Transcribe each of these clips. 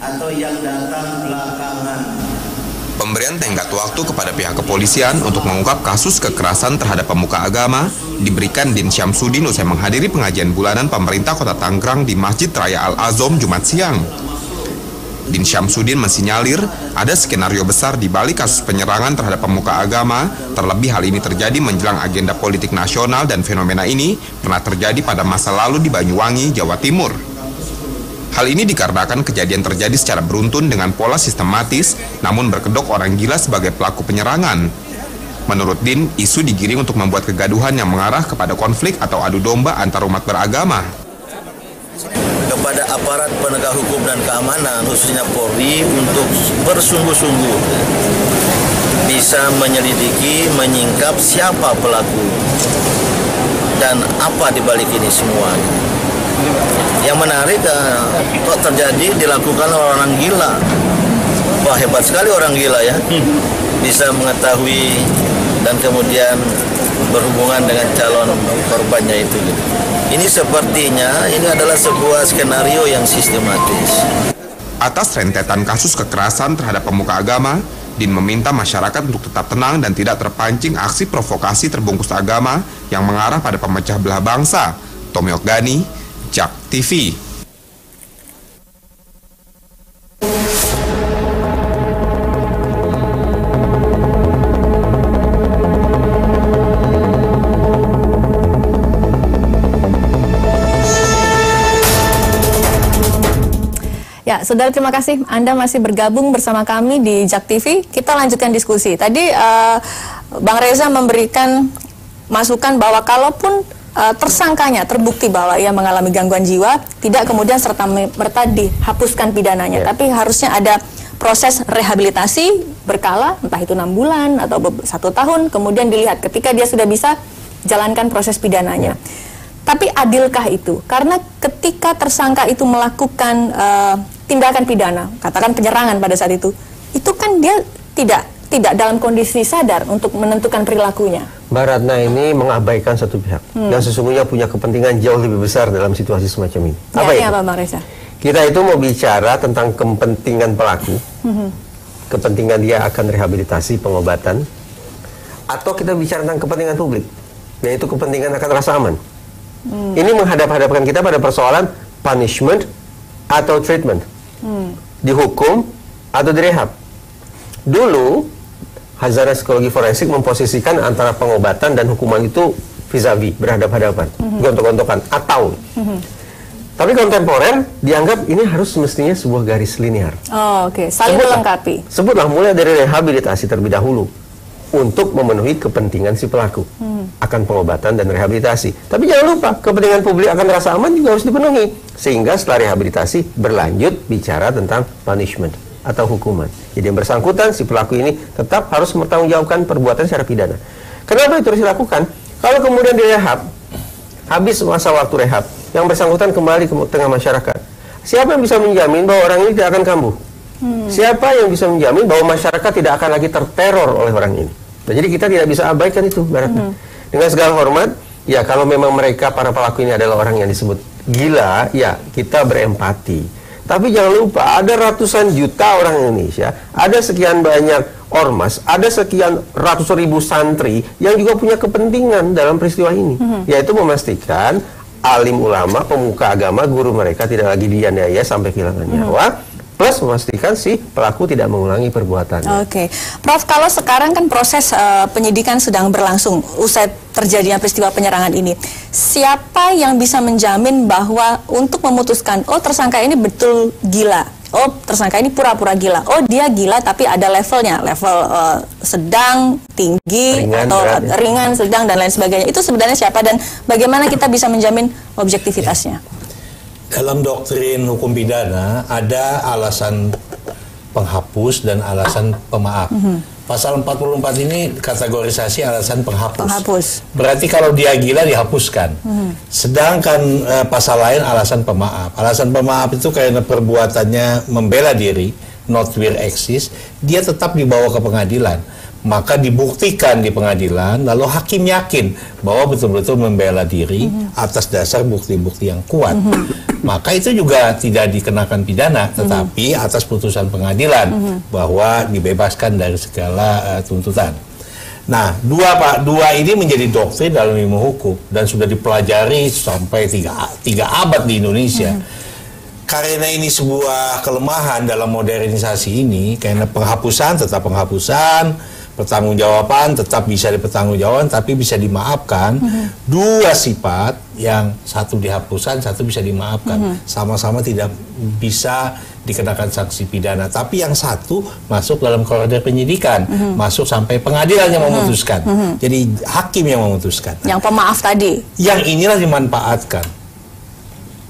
atau yang datang belakangan. Pemberian tenggat waktu kepada pihak kepolisian untuk mengungkap kasus kekerasan terhadap pemuka agama diberikan Din Syamsuddin usai menghadiri pengajian bulanan pemerintah Kota Tangerang di Masjid Raya Al-Azom Jumat siang. Din Syamsuddin mensinyalir ada skenario besar di balik kasus penyerangan terhadap pemuka agama, terlebih hal ini terjadi menjelang agenda politik nasional dan fenomena ini pernah terjadi pada masa lalu di Banyuwangi, Jawa Timur. Hal ini dikarenakan kejadian terjadi secara beruntun dengan pola sistematis, namun berkedok orang gila sebagai pelaku penyerangan. Menurut Din, isu digiring untuk membuat kegaduhan yang mengarah kepada konflik atau adu domba antar umat beragama. Kepada aparat penegak hukum dan keamanan, khususnya Polri, untuk bersungguh-sungguh bisa menyelidiki, menyingkap siapa pelaku dan apa dibalik ini semua. Yang menarik, kok terjadi dilakukan oleh orang gila. Wah, hebat sekali orang gila ya, bisa mengetahui dan kemudian berhubungan dengan calon korbannya itu. Ini sepertinya ini adalah sebuah skenario yang sistematis. Atas rentetan kasus kekerasan terhadap pemuka agama, Din meminta masyarakat untuk tetap tenang dan tidak terpancing aksi provokasi terbungkus agama yang mengarah pada pemecah belah bangsa. Tommy Okdani, JAK TV. Ya, saudara, terima kasih Anda masih bergabung bersama kami di JAK TV. Kita lanjutkan diskusi. Tadi Bang Reza memberikan masukan bahwa kalaupun tersangkanya terbukti bahwa ia mengalami gangguan jiwa, tidak kemudian serta-merta dihapuskan pidananya, tapi harusnya ada proses rehabilitasi berkala, entah itu 6 bulan atau 1 tahun, kemudian dilihat ketika dia sudah bisa jalankan proses pidananya. Tapi adilkah itu? Karena ketika tersangka itu melakukan tindakan pidana, katakan penyerangan pada saat itu kan dia tidak dalam kondisi sadar untuk menentukan perilakunya. Mbak Ratna ini mengabaikan satu pihak yang sesungguhnya punya kepentingan jauh lebih besar dalam situasi semacam ini. Apa itu? Apa, Bang Reza? Kita itu mau bicara tentang kepentingan pelaku, kepentingan dia akan rehabilitasi, pengobatan, atau kita bicara tentang kepentingan publik, yaitu kepentingan akan rasa aman. Ini menghadap-hadapkan kita pada persoalan punishment atau treatment, dihukum atau direhab. Dulu Hazana Psikologi Forensik memposisikan antara pengobatan dan hukuman itu vis-a-vis, berhadap-hadapan, gontok-gontokan atau. Tapi kontemporer dianggap ini harus semestinya sebuah garis linear. Oh, oke. Saling melengkapi. Sebutlah mulai dari rehabilitasi terlebih dahulu untuk memenuhi kepentingan si pelaku akan pengobatan dan rehabilitasi. Tapi jangan lupa, kepentingan publik akan rasa aman juga harus dipenuhi. Sehingga setelah rehabilitasi berlanjut bicara tentang punishment atau hukuman. Jadi yang bersangkutan, si pelaku ini tetap harus mempertanggungjawabkan perbuatan secara pidana. Kenapa itu harus dilakukan? Kalau kemudian direhab, habis masa waktu rehab, yang bersangkutan kembali ke tengah masyarakat, siapa yang bisa menjamin bahwa orang ini tidak akan kambuh? Siapa yang bisa menjamin bahwa masyarakat tidak akan lagi terteror oleh orang ini? Nah, jadi kita tidak bisa abaikan itu, Baratna. Dengan segala hormat, ya kalau memang mereka, para pelaku ini adalah orang yang disebut gila, ya kita berempati. Tapi jangan lupa, ada ratusan juta orang Indonesia, ada sekian banyak ormas, ada sekian ratus ribu santri yang juga punya kepentingan dalam peristiwa ini, yaitu memastikan alim ulama, pemuka agama, guru mereka tidak lagi dianiaya sampai kehilangan nyawa, plus memastikan si pelaku tidak mengulangi perbuatannya. Oke, Prof, kalau sekarang kan proses penyidikan sedang berlangsung usai terjadinya peristiwa penyerangan ini, siapa yang bisa menjamin bahwa untuk memutuskan, oh tersangka ini betul gila, oh tersangka ini pura-pura gila, oh dia gila tapi ada levelnya, level sedang, tinggi, ringan, atau berat, ringan, sedang, dan lain sebagainya. Itu sebenarnya siapa dan bagaimana kita bisa menjamin objektivitasnya? Dalam doktrin hukum pidana ada alasan penghapus dan alasan pemaaf. Pasal 44 ini kategorisasi alasan penghapus. Berarti kalau dia gila dihapuskan. Sedangkan pasal lain alasan pemaaf. Alasan pemaaf itu karena perbuatannya membela diri, not will exist, dia tetap dibawa ke pengadilan. maka dibuktikan di pengadilan, lalu hakim yakin bahwa betul-betul membela diri atas dasar bukti-bukti yang kuat, maka itu juga tidak dikenakan pidana, tetapi atas putusan pengadilan bahwa dibebaskan dari segala tuntutan. Nah, dua ini menjadi doktrin dalam ilmu hukum dan sudah dipelajari sampai tiga abad di Indonesia. Karena ini sebuah kelemahan dalam modernisasi ini, karena penghapusan tetap penghapusan, pertanggungjawaban tetap bisa dipertanggungjawabkan, tapi bisa dimaafkan. Dua sifat, yang satu dihapuskan, satu bisa dimaafkan, sama-sama tidak bisa dikenakan sanksi pidana, tapi yang satu masuk dalam koridor penyidikan, masuk sampai pengadilan yang memutuskan. Jadi hakim yang memutuskan. Yang pemaaf tadi. Yang inilah dimanfaatkan.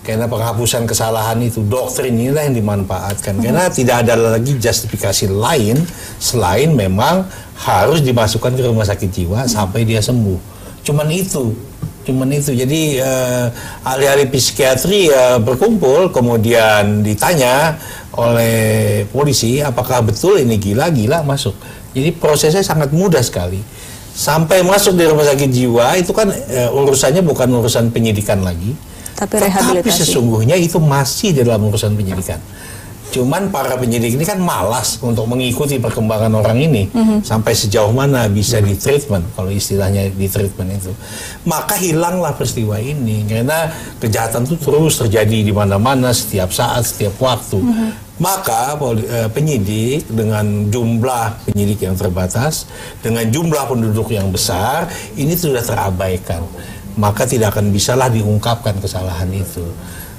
Karena penghapusan kesalahan itu, doktrin inilah yang dimanfaatkan. Karena tidak ada lagi justifikasi lain selain memang harus dimasukkan ke rumah sakit jiwa sampai dia sembuh. Cuman itu. Jadi ahli-ahli psikiatri berkumpul, kemudian ditanya oleh polisi apakah betul ini gila masuk. Jadi prosesnya sangat mudah sekali. Sampai masuk di rumah sakit jiwa itu kan urusannya bukan urusan penyidikan lagi, tapi sesungguhnya itu masih di dalam urusan penyidikan. Cuman para penyidik ini kan malas untuk mengikuti perkembangan orang ini sampai sejauh mana bisa di treatment, kalau istilahnya di treatment itu. Maka hilanglah peristiwa ini karena kejahatan itu terus terjadi di mana-mana, setiap saat, setiap waktu. Maka penyidik dengan jumlah penyidik yang terbatas, dengan jumlah penduduk yang besar, ini sudah terabaikan. Maka tidak akan bisalah diungkapkan kesalahan itu.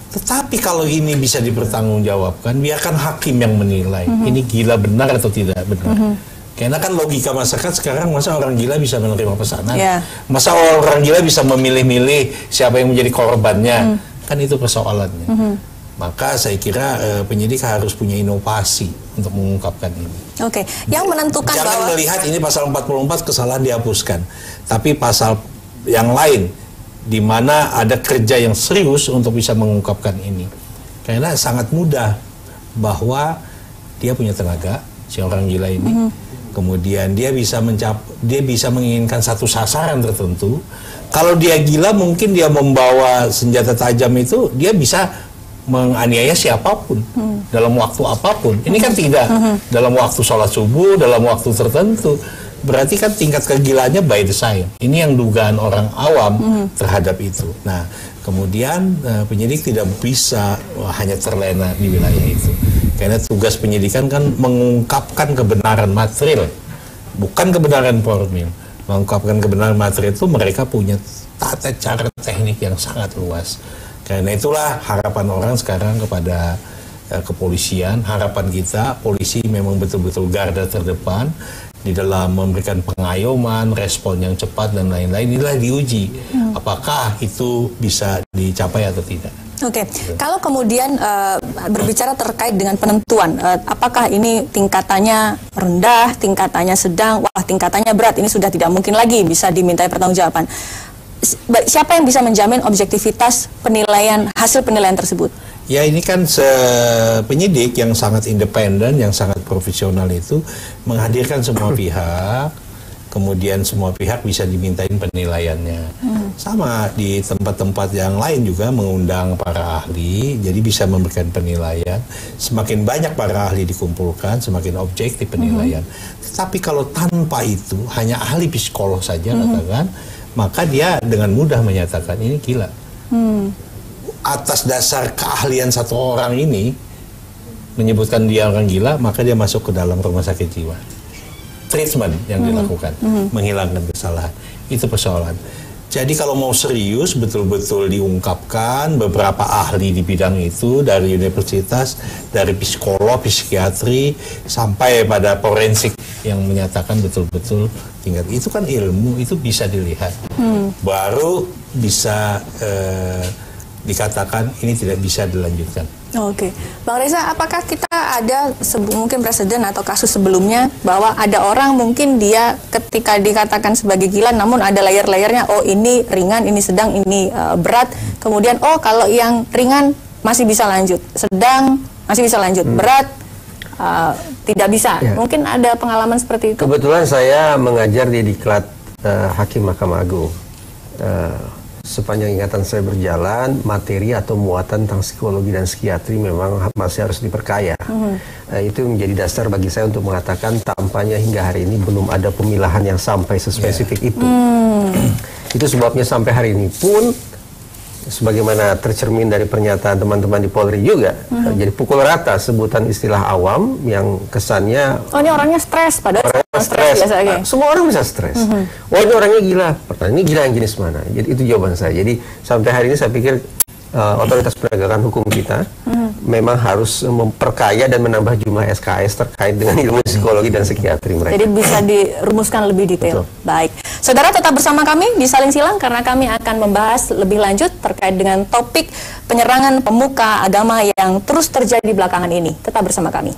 Tetapi kalau ini bisa dipertanggungjawabkan, biarkan hakim yang menilai ini gila benar atau tidak benar. Karena kan logika masyarakat sekarang, masa orang gila bisa menerima pesanan, masa orang gila bisa memilih-milih siapa yang menjadi korbannya, kan itu persoalannya. Maka saya kira penyidik harus punya inovasi untuk mengungkapkan ini. Oke, yang menentukan jangan melihat ini pasal 44 kesalahan dihapuskan, tapi pasal yang lain di mana ada kerja yang serius untuk bisa mengungkapkan ini. Karena sangat mudah bahwa dia punya tenaga, si orang gila ini, kemudian dia bisa menginginkan satu sasaran tertentu. Kalau dia gila, mungkin dia membawa senjata tajam itu, dia bisa menganiaya siapapun dalam waktu apapun. Ini kan tidak dalam waktu sholat subuh, dalam waktu tertentu. Berarti kan tingkat kegilaannya by design. Ini yang dugaan orang awam terhadap itu. Nah, kemudian penyidik tidak bisa hanya terlena di wilayah itu. Karena tugas penyidikan kan mengungkapkan kebenaran material, bukan kebenaran formil. Mengungkapkan kebenaran material itu mereka punya tata cara teknik yang sangat luas. Karena itulah harapan orang sekarang kepada kepolisian, harapan kita polisi memang betul-betul garda terdepan di dalam memberikan pengayoman, respon yang cepat dan lain-lain. Inilah diuji apakah itu bisa dicapai atau tidak. Oke, kalau kemudian berbicara terkait dengan penentuan, apakah ini tingkatannya rendah, tingkatannya sedang, wah tingkatannya berat, ini sudah tidak mungkin lagi bisa dimintai pertanggungjawaban. Siapa yang bisa menjamin objektivitas penilaian, hasil penilaian tersebut? Ya ini kan penyidik yang sangat independen, yang sangat profesional itu menghadirkan semua pihak, kemudian semua pihak bisa dimintain penilaiannya. Sama di tempat-tempat yang lain juga mengundang para ahli, jadi bisa memberikan penilaian. Semakin banyak para ahli dikumpulkan, semakin objektif penilaian. Tetapi kalau tanpa itu, hanya ahli psikolog saja katakan, maka dia dengan mudah menyatakan ini gila. Atas dasar keahlian satu orang ini menyebutkan dia orang gila, maka dia masuk ke dalam rumah sakit jiwa. Treatment yang dilakukan, menghilangkan kesalahan, itu persoalan. Jadi kalau mau serius, betul-betul diungkapkan beberapa ahli di bidang itu, dari universitas, dari psikolog, psikiatri, sampai pada forensik yang menyatakan betul-betul tingkat. Itu kan ilmu, itu bisa dilihat. Baru bisa dikatakan ini tidak bisa dilanjutkan. Oke, Bang Reza, apakah kita ada mungkin presiden atau kasus sebelumnya bahwa ada orang mungkin dia ketika dikatakan sebagai gila, namun ada layer-layernya, oh ini ringan, ini sedang, ini berat, kemudian oh kalau yang ringan masih bisa lanjut, sedang masih bisa lanjut, berat tidak bisa. Mungkin ada pengalaman seperti itu. Kebetulan saya mengajar di Diklat Hakim Mahkamah Agung. Sepanjang ingatan saya berjalan, materi atau muatan tentang psikologi dan psikiatri memang masih harus diperkaya. Itu menjadi dasar bagi saya untuk mengatakan tampaknya hingga hari ini belum ada pemilahan yang sampai sespesifik itu. Itu sebabnya sampai hari ini pun, sebagaimana tercermin dari pernyataan teman-teman di Polri juga, jadi pukul rata sebutan istilah awam yang kesannya ini orangnya stres, padahal stres. Semua orang bisa stres. Wah, ini orangnya gila. Pertanyaan, ini gila yang jenis mana? Jadi itu jawaban saya. Jadi sampai hari ini saya pikir otoritas penegakan hukum kita memang harus memperkaya dan menambah jumlah SKS terkait dengan ilmu psikologi dan psikiatri mereka. Jadi bisa dirumuskan lebih detail. Betul. Baik. Saudara tetap bersama kami di Saling Silang karena kami akan membahas lebih lanjut terkait dengan topik penyerangan pemuka agama yang terus terjadi belakangan ini. Tetap bersama kami.